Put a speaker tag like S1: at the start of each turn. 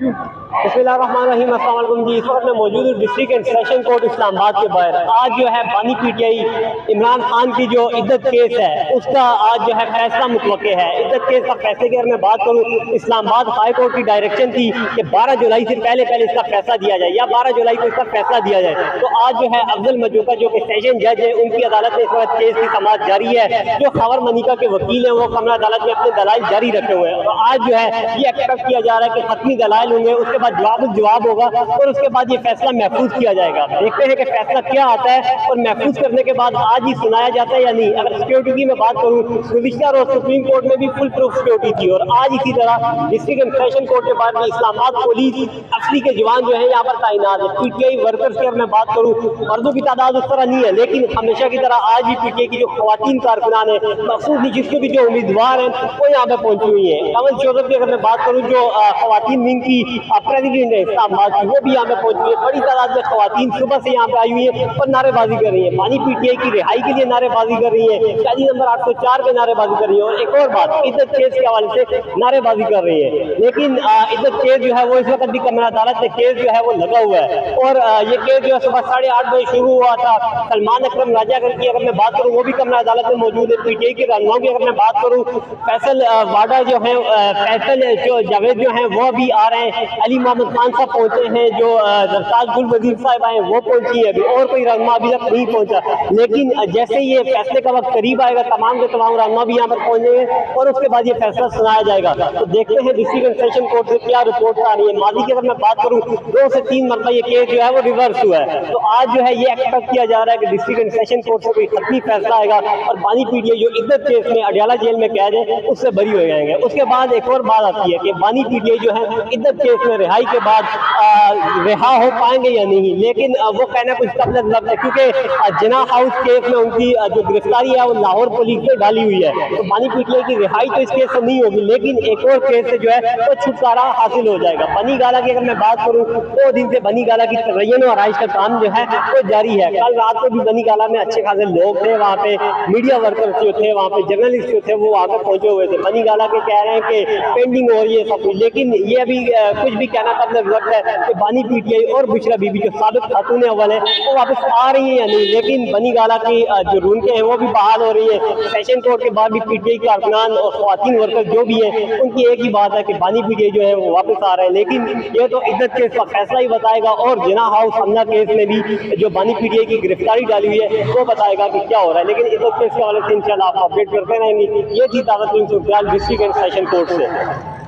S1: बिस्मिल्लाहिर्रहमानिर्रहीम। अस्सलाम वालेकुम जी। इस वक्त मैं मौजूद हूँ district and session court Islamabad के बाहर। आज जो है बानी पीटीआई इमरान खान की जो इद्दत केस है उसका आज जो है फैसला मुतवक्के है। इद्दत केस का फैसले की अगर मैं बात करूँ, इस्लामाबाद हाई कोर्ट की डायरेक्शन थी कि 12 जुलाई से पहले इसका फैसला दिया जाए या 12 जुलाई को इसका फैसला दिया जाए। तो आज जो है अफजल मजूका जो कि सेशन जज है, उनकी अदालत में इस वक्त केस की समाअत जारी है। जो खबर मनिका के वकील हैं वो कमरा अदालत में अपने दलाइल जारी रखे हुए हैं। तो आज जो है ये एक्सपेक्ट किया जा रहा है कि खत्मी दलाइल होंगे, उसके बाद जवाब होगा और उसके बाद ये फैसला महफूज किया जाएगा। देखते हैं कि फैसला क्या आता है और महफूज करने के बाद आज ही सुनाया जाता है या नहीं। अगर सिक्योरिटी की मैं बात करूँ, गुज़िश्ता रोज सुप्रीम कोर्ट में भी फुल प्रूफ सिक्योरिटी थी और आज इसी तरह डिस्ट्रिक्ट एंड सेशन कोर्ट के बाद भी इस्लामाबाद पुलिस असली के जवान जो है यहाँ पर तैनात है। पीटीआई वर्कर्स की अगर मैं बात करूँ, मर्दों की तादाद उस तरह नहीं है, लेकिन हमेशा की तरह आज भी पीटीआई की जो खवातीन कारकुनान है, मखसूस नशिस्त के भी जो उम्मीदवार हैं वो यहाँ पे पहुंची हुई है। कमल चौधरी की अगर मैं बात करूँ, जो खवातीन विंग की प्रेसिडेंट है इस्लामाबाद की, वो भी यहाँ पे पहुंची है। बड़ी तादाद में खवातीन सुबह से यहाँ पे आई हुई है और नारेबाजी कर रही है। बानी पीटीआई की रिहाई के लिए नारेबाजी कर रही है, शादी नंबर 804 पे नारेबाजी कर रही है और एक और बात, इद्दत केस के हवाले से नारेबाजी कर रही है। लेकिन इद्दत केस जो है वो इस वक्त भी कमरा अदालत में केस जो है वो लगा हुआ है और ये केस जो है सुबह 8:30 बजे शुरू हुआ था। सलमान अकरम राजा की अगर मैं बात करूँ, वो भी कमरा अदालत में मौजूद है। पीटीआई के रहनुमाओं की अगर मैं बात करूँ, फैसल वाडा जो है, फैसल जो जावेद जो है वो भी आ रहे हैं, अली मोहम्मद खान साहब पहुंचे हैं, जो सरताज गुल वजीर साहब आए वो पहुंची है अभी, और कोई रहनुमा अभी तक नहीं पहुंचा। लेकिन जैसे ये फैसले का वक्त करीब आएगा, तमाम के तमाम रहनुमा भी यहाँ पर पहुंचेंगे और उसके बाद ये फैसला सुनाया जाएगा। तो देखते हैं डिस्ट्रिक्ट एंड सेशन कोर्ट से क्या रिपोर्ट आ रही है। माजी की अगर मैं बात करूँ, 2 से 3 मरतबा ये केस जो है वो रिवर्स हुआ है। तो आज जो है ये एक्सपेक्ट किया जा रहा है कि डिस्ट्रिक्ट एंड सेशन कोर्ट से कोई खत्मी फैसला आएगा और बानी पीटीआई जो इद्दत केस में अडियाला जेल में कैद है उससे बरी हो जाएंगे। उसके बाद एक और बात आती है कि बानी पीटीआई जो है इद्दत केस में रिहाई के बाद रिहा हो पाएंगे या नहीं। लेकिन वो कहना कुछ कबल लग है, क्योंकि जिना हाउस केस में उनकी जो गिरफ्तारी है वो लाहौर पुलिस ने डाली हुई है। तो बानी पीटीआई की रिहाई तो इस केस से नहीं होगी, लेकिन एक और केस से जो है वो छुटकारा हासिल हो जाएगा। बनी गाला की अगर मैं बात करूँ, 2 दिन से बनी गाला की तज़य्युन और आइश का काम जो है वो जारी है। कल रात को भी बनी गाला में अच्छे खासे लोग थे, वहाँ पे मीडिया वर्कर्स जो थे, वहाँ पे जर्नलिस्ट जो थे वो वहाँ पे पहुंचे हुए थे। बनी गाला के कह रहे हैं कि पेंडिंग हो रही है सब कुछ, लेकिन ये अभी कुछ भी कहना कबल वक्त है कि बानी पीटीआई और बुशरा बीबी जो साबिक खातून अव्वल है वो वापस आ रही है या नहीं। लेकिन बनी गाला की जो रूनकें हैं वो भी बहाल हो रही है। सेशन कोर्ट के बाद भी पीटीआई कारकुनान और खवातीन वर्कर जो भी है उनकी एक ही बात है कि बानी पीटीआई जो है वो वापस आ रहे हैं। लेकिन ये तो इद्दत केस का फैसला ही बताएगा और जिना हाउस हमला केस में भी जो बानी पीटीआई की गिरफ्तारी डाली हुई है वो बताएगा कि क्या हो रहा है। लेकिन इद्दत केस के हवाले से इंशाल्लाह आप अपडेट करते रहेंगे। ये थी ताज़ा तरीन सूरत डिस्ट्रिक्ट एंड सेशन कोर्ट से।